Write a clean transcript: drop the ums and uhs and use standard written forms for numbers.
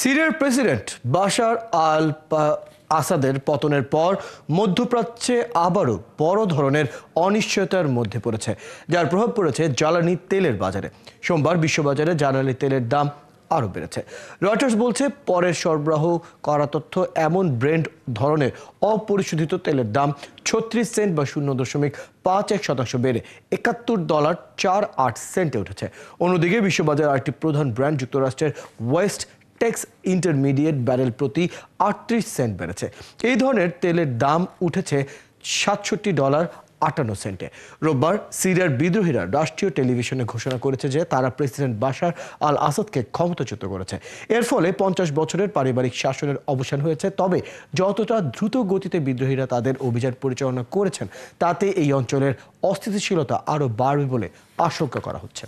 সিরিয়ার president Bashar আল আসাদের পতনের পর মধ্যপ্রাচ্যে আবারও বড় ধরনের অনিশ্চয়তার মধ্যে পড়েছে, যার প্রভাব পড়েছে জ্বালানি তেলের বাজারে। সোমবার বিশ্ববাজারে জ্বালানি তেলের দাম আরও বেড়েছে। রয়টার্স বলছে, পরের সরবরাহ করা তথ্য এমন ব্রেন্ট ধরনের অপরিশোধিত তেলের দাম ৩৬ সেন্ট বা 0.51% বেড়ে $৭১.48 উঠেছে। অন্যদিকে বিশ্ববাজারে আরেকটি প্রধান ব্র্যান্ড যুক্তরাষ্ট্রের ওয়েস্ট টেক্স ইন্টারমিডিয়েট ব্যারেল প্রতি ৩৮ সেন্ট বেড়েছে। এই ধরনের তেলের দাম উঠেছে $৬৭.৫৮। রোববার সিরিয়ার বিদ্রোহীরা রাষ্ট্রীয় টেলিভিশনে ঘোষণা করেছে যে তারা প্রেসিডেন্ট বাশার আল আসাদকে ক্ষমতাচ্যুত করেছে। এর ফলে ৫০ বছরের পারিবারিক শাসনের অবসান হয়েছে। তবে যতটা দ্রুত গতিতে বিদ্রোহীরা তাদের অভিযান পরিচালনা করেছেন, তাতে এই অঞ্চলের অস্থিতিশীলতা আরও বাড়বে বলে আশঙ্কা করা হচ্ছে।